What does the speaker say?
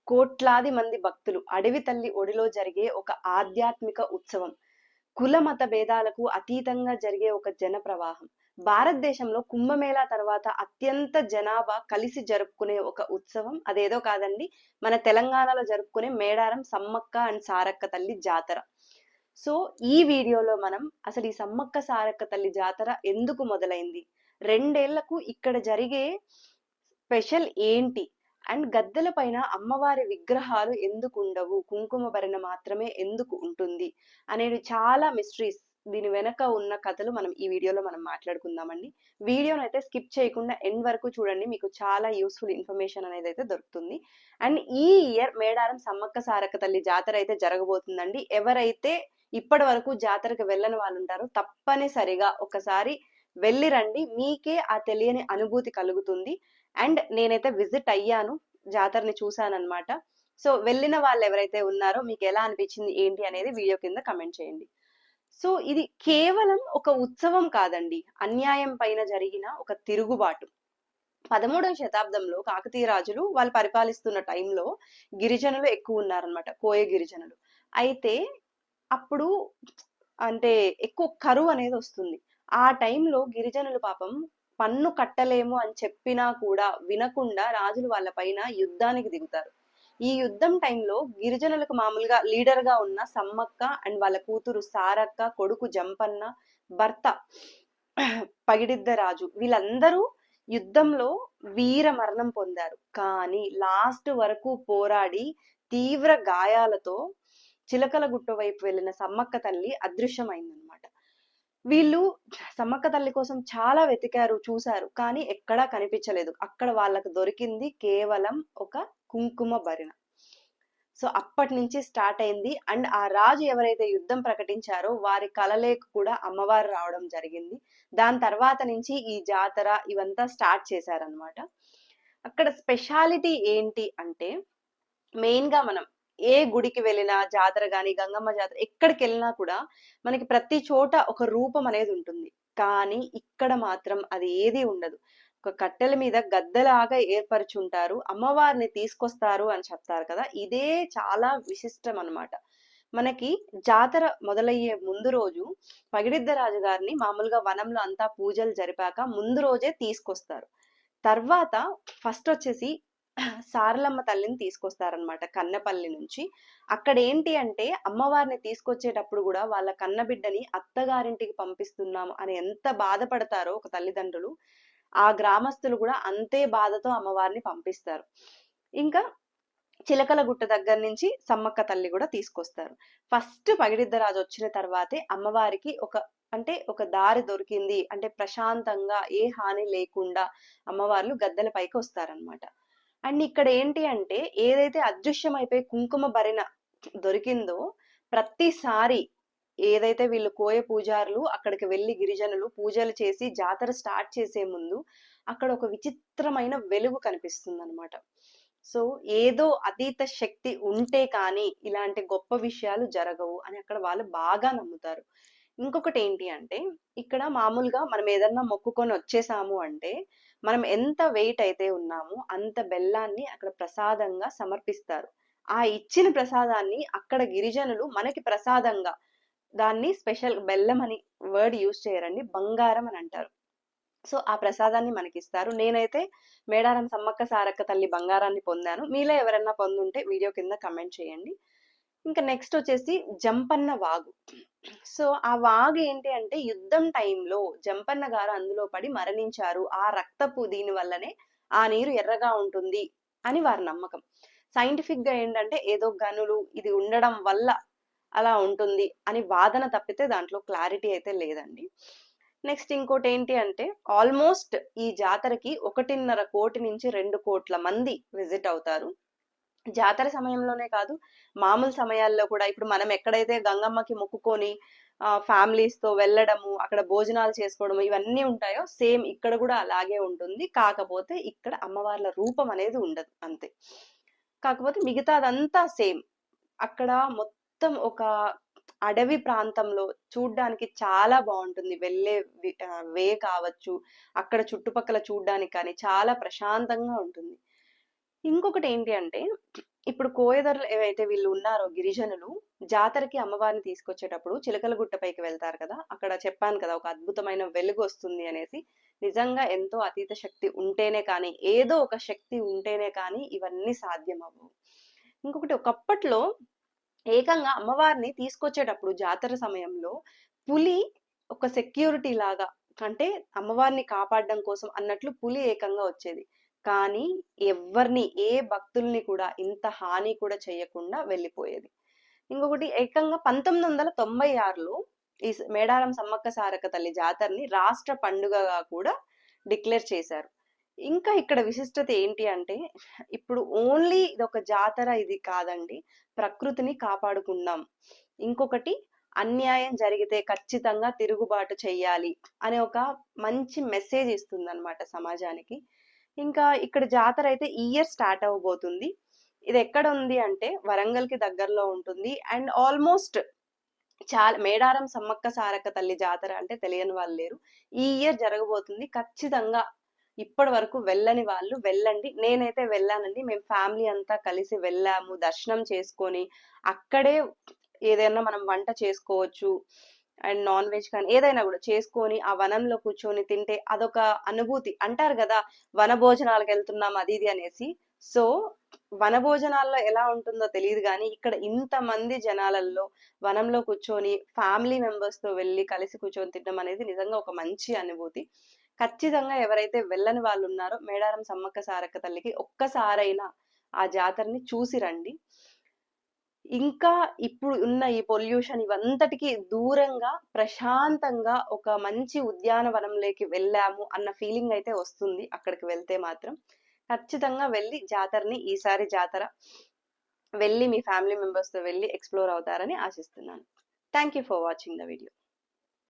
కోట్లాది మంది భక్తులు అడవి తల్లి ఒడిలో జరిగే ఒక ఆధ్యాత్మిక ఉత్సవం. కుల మత భేదాలకు అతీతంగా జరిగే ఒక జన ప్రవాహం. భారతదేశంలో కుంభమేళా తర్వాత అత్యంత జనాభా కలిసి జరుపుకునే ఒక ఉత్సవం అదేదో కాదండి, మన తెలంగాణలో జరుపుకునే మేడారం సమ్మక్క అండ్ సారక్క తల్లి జాతర. సో ఈ వీడియోలో మనం అసలు ఈ సమ్మక్క సారక్క తల్లి జాతర ఎందుకు మొదలైంది, 2 ఏళ్లకు ఇక్కడ జరిగే స్పెషల్ ఏంటి, అండ్ గద్దెల పైన అమ్మవారి విగ్రహాలు ఎందుకు ఉండవు, కుంకుమ భరణ మాత్రమే ఎందుకు ఉంటుంది అనేది చాలా మిస్టరీస్, దీని వెనక ఉన్న కథలు మనం ఈ వీడియోలో మనం మాట్లాడుకుందామండి. వీడియోని అయితే స్కిప్ చేయకుండా ఎండ్ వరకు చూడండి, మీకు చాలా యూస్ఫుల్ ఇన్ఫర్మేషన్ అనేది అయితే దొరుకుతుంది. అండ్ ఈ ఇయర్ మేడారం సమ్మక్క సారక్క తల్లి జాతర అయితే జరగబోతుందండి. ఎవరైతే ఇప్పటి వరకు జాతరకు వెళ్ళని వాళ్ళు ఉంటారో తప్పనిసరిగా ఒకసారి వెళ్ళి రండి, మీకే ఆ తెలియని అనుభూతి కలుగుతుంది. అండ్ నేనైతే విజిట్ అయ్యాను, జాతరని చూసానన్నమాట. సో వెళ్ళిన వాళ్ళు ఎవరైతే ఉన్నారో మీకు ఎలా అనిపించింది ఏంటి అనేది వీడియో కింద కమెంట్ చేయండి. సో ఇది కేవలం ఒక ఉత్సవం కాదండి, అన్యాయం పైన జరిగిన ఒక తిరుగుబాటు. 13వ శతాబ్దంలో కాకతీయ రాజులు వాళ్ళు పరిపాలిస్తున్న టైంలో గిరిజనులు ఎక్కువ ఉన్నారనమాట, కోయ గిరిజనులు. అయితే అప్పుడు అంటే ఎక్కువ కరువు అనేది వస్తుంది. ఆ టైంలో గిరిజనులు పాపం పన్ను కట్టలేము అని చెప్పినా కూడా వినకుండా రాజులు వాళ్ళ పైన యుద్ధానికి దిగుతారు. ఈ యుద్ధం టైంలో గిరిజనులకు మామూలుగా లీడర్ గా ఉన్న సమ్మక్క అండ్ వాళ్ళ కూతురు సారక్క, కొడుకు జంపన్న, భర్త పగిడిద్ద రాజు వీళ్ళందరూ యుద్ధంలో వీర మరణం పొందారు. కానీ లాస్ట్ వరకు పోరాడి తీవ్ర గాయాలతో చిలకల గుట్ట వైపు వెళ్ళిన సమ్మక్క తల్లి అదృశ్యమైందనమాట. వీళ్ళు సమ్మక్క తల్లి కోసం చాలా వెతికారు, చూశారు, కానీ ఎక్కడా కనిపించలేదు. అక్కడ వాళ్ళకు దొరికింది కేవలం ఒక కుంకుమ భరిణ. సో అప్పటి నుంచి స్టార్ట్ అయింది. అండ్ ఆ రాజు ఎవరైతే యుద్ధం ప్రకటించారో వారి కలలేకు కూడా అమ్మవారు రావడం జరిగింది. దాని తర్వాత నుంచి ఈ జాతర ఇవంతా స్టార్ట్ చేశారనమాట. అక్కడ స్పెషాలిటీ ఏంటి అంటే, మెయిన్ గా మనం ఏ గుడికి వెళ్ళినా, జాతర గాని గంగమ్మ జాతర ఎక్కడికి వెళ్ళినా కూడా మనకి ప్రతి చోట ఒక రూపం అనేది ఉంటుంది. కానీ ఇక్కడ మాత్రం అది ఏది ఉండదు. ఒక కట్టెల మీద గద్దెలాగా ఏర్పరచుంటారు, అమ్మవారిని తీసుకొస్తారు అని చెప్తారు కదా, ఇదే చాలా విశిష్టం అన్నమాట. మనకి జాతర మొదలయ్యే ముందు రోజు పగిడిద్ద రాజు గారిని మామూలుగా వనంలో అంతా పూజలు జరిపాక ముందు రోజే తీసుకొస్తారు. తర్వాత ఫస్ట్ వచ్చేసి సారలమ్మ తల్లిని తీసుకొస్తారనమాట కన్నపల్లి నుంచి. అక్కడ ఏంటి అంటే అమ్మవారిని తీసుకొచ్చేటప్పుడు కూడా వాళ్ళ కన్నబిడ్డని అత్తగారింటికి పంపిస్తున్నాము అని ఎంత బాధపడతారో ఒక తల్లిదండ్రులు, ఆ గ్రామస్తులు కూడా అంతే బాధతో అమ్మవారిని పంపిస్తారు. ఇంకా చిలకల గుట్ట దగ్గర నుంచి సమ్మక్క తల్లి కూడా తీసుకొస్తారు. ఫస్ట్ పగిడిద్దరాజు వచ్చిన తర్వాతే అమ్మవారికి ఒక దారి దొరికింది అంటే ప్రశాంతంగా ఏ హాని లేకుండా అమ్మవార్లు గద్దెల పైకి వస్తారనమాట. అండ్ ఇక్కడ ఏంటి అంటే ఏదైతే అదృశ్యమైపోయి కుంకుమ భరిణ దొరికిందో ప్రతిసారి ఏదైతే వీళ్ళు కోయ పూజారులు అక్కడికి వెళ్ళి గిరిజనులు పూజలు చేసి జాతర స్టార్ట్ చేసే ముందు అక్కడ ఒక విచిత్రమైన వెలుగు కనిపిస్తుంది అనమాట. సో ఏదో అతీత శక్తి ఉంటే కానీ ఇలాంటి గొప్ప విషయాలు జరగవు అని అక్కడ వాళ్ళు బాగా నమ్ముతారు. ఇంకొకటి ఏంటి అంటే ఇక్కడ మామూలుగా మనం ఏదన్నా మొక్కుకొని వచ్చేసాము అంటే మనం ఎంత వెయిట్ అయితే ఉన్నామో అంత బెల్లాన్ని అక్కడ ప్రసాదంగా సమర్పిస్తారు. ఆ ఇచ్చిన ప్రసాదాన్ని అక్కడ గిరిజనులు మనకి ప్రసాదంగా, దాన్ని స్పెషల్ బెల్లం అని వర్డ్ యూజ్ చేయరండి, బంగారం అని అంటారు. సో ఆ ప్రసాదాన్ని మనకిస్తారు. నేనైతే మేడారం సమ్మక్క సారక్క తల్లి బంగారాన్ని పొందాను. మీలో ఎవరైనా పొందుంటే వీడియో కింద కమెంట్ చేయండి. ఇంకా నెక్స్ట్ వచ్చేసి జంపన్న వాగు. సో ఆ వాగు ఏంటి అంటే యుద్ధం టైంలో జంపన్న గారు అందులో పడి మరణించారు, ఆ రక్తపు దీని వల్లనే ఆ నీరు ఎర్రగా ఉంటుంది అని వారి నమ్మకం. సైంటిఫిక్ గా ఏంటంటే ఏదో గనులు ఇది ఉండడం వల్ల అలా ఉంటుంది అని వాదన తప్పితే దాంట్లో క్లారిటీ అయితే లేదండి. నెక్స్ట్ ఇంకోటి ఏంటి అంటే ఆల్మోస్ట్ ఈ జాతరకి 1.5 కోటి నుంచి 2 కోట్ల మంది విజిట్ అవుతారు. జాతర సమయంలోనే కాదు, మామూలు సమయాల్లో కూడా. ఇప్పుడు మనం ఎక్కడైతే గంగమ్మకి మొక్కుకొని ఫ్యామిలీస్ తో వెళ్ళడము, అక్కడ భోజనాలు చేసుకోవడము ఇవన్నీ ఉంటాయో సేమ్ ఇక్కడ కూడా అలాగే ఉంటుంది. కాకపోతే ఇక్కడ అమ్మవార్ల రూపం అనేది ఉండదు అంతే. కాకపోతే మిగతాదంతా సేమ్. అక్కడ మొత్తం ఒక అడవి ప్రాంతంలో చూడ్డానికి చాలా బాగుంటుంది. వెళ్ళే వే కావచ్చు, అక్కడ చుట్టుపక్కల చూడ్డానికి కానీ చాలా ప్రశాంతంగా ఉంటుంది. ఇంకొకటి ఏంటి అంటే ఇప్పుడు కోయదొరలు ఏవైతే వీళ్ళు ఉన్నారో గిరిజనులు, జాతరకి అమ్మవారిని తీసుకొచ్చేటప్పుడు చిలకలగుట్టపైకి వెళ్తారు కదా! అక్కడ చెప్పాను కదా! ఒక అద్భుతమైన వెలుగు వస్తుంది అనేసి. నిజంగా ఎంతో అతీత శక్తి ఉంటేనే కానీ, ఏదో ఒక శక్తి ఉంటేనే కానీ ఇవన్నీ సాధ్యమవ్వవు. ఇంకొకటి ఒకప్పట్లో ఏకంగా అమ్మవారిని తీసుకొచ్చేటప్పుడు జాతర సమయంలో పులి ఒక సెక్యూరిటీ లాగా, అంటే అమ్మవారిని కాపాడడం కోసం అన్నట్లు పులి ఏకంగా వచ్చేది. కానీ ఎవ్వరిని, ఏ భక్తుల్ని కూడా ఇంత హాని కూడా చేయకుండా వెళ్ళిపోయేది. ఇంకొకటి ఏకంగా 1996లో ఈ మేడారం సమ్మక్క సారక్క తల్లి జాతరని రాష్ట్ర పండుగగా కూడా డిక్లేర్ చేశారు. ఇంకా ఇక్కడ విశిష్టత ఏంటి అంటే, ఇప్పుడు ఓన్లీ ఇదొక జాతర ఇది కాదండి, ప్రకృతిని కాపాడుకుందాం. ఇంకొకటి, అన్యాయం జరిగితే ఖచ్చితంగా తిరుగుబాటు చెయ్యాలి అనే ఒక మంచి మెసేజ్ ఇస్తుందన్నమాట సమాజానికి. ఇంకా ఇక్కడ జాతర అయితే ఈ ఇయర్ స్టార్ట్ అవ్వబోతుంది. ఇది ఎక్కడ ఉంది అంటే వరంగల్ కి దగ్గరలో ఉంటుంది. అండ్ ఆల్మోస్ట్ చాలా మేడారం సమ్మక్క సారక్క తల్లి జాతర అంటే తెలియని వాళ్ళు లేరు. ఈ ఇయర్ జరగబోతుంది. ఖచ్చితంగా ఇప్పటి వరకు వెళ్ళని వాళ్ళు వెళ్ళండి. నేనైతే వెళ్ళానండి. మేము ఫ్యామిలీ అంతా కలిసి వెళ్ళాము, దర్శనం చేసుకొని అక్కడే ఏదైనా మనం వంట చేసుకోవచ్చు. అండ్ నాన్ వెజ్ కానీ ఏదైనా కూడా చేసుకొని ఆ వనంలో కూర్చొని తింటే అదొక అనుభూతి. అంటారు కదా, వన భోజనాలకు వెళ్తున్నాం అది ఇది అనేసి. సో వనభోజనాల్లో ఎలా ఉంటుందో తెలియదు కానీ ఇక్కడ ఇంతమంది జనాలలో వనంలో కూర్చొని ఫ్యామిలీ మెంబర్స్ తో వెళ్ళి కలిసి కూర్చొని తినడం అనేది నిజంగా ఒక మంచి అనుభూతి. ఖచ్చితంగా ఎవరైతే వెళ్ళని వాళ్ళు ఉన్నారో మేడారం సమ్మక్క సారక్క తల్లికి ఒక్కసారైనా ఆ జాతరని చూసి రండి. ఇంకా ఇప్పుడు ఉన్న ఈ పొల్యూషన్ ఇవంతటికి దూరంగా ప్రశాంతంగా ఒక మంచి ఉద్యానవనంలోకి వెళ్ళాము అన్న ఫీలింగ్ అయితే వస్తుంది అక్కడికి వెళ్తే మాత్రం. ఖచ్చితంగా వెళ్ళి జాతరని, ఈసారి జాతర వెళ్ళి మీ ఫ్యామిలీ మెంబర్స్ తో వెళ్ళి ఎక్స్ప్లోర్ అవుతారని ఆశిస్తున్నాను. Thank you for watching the video.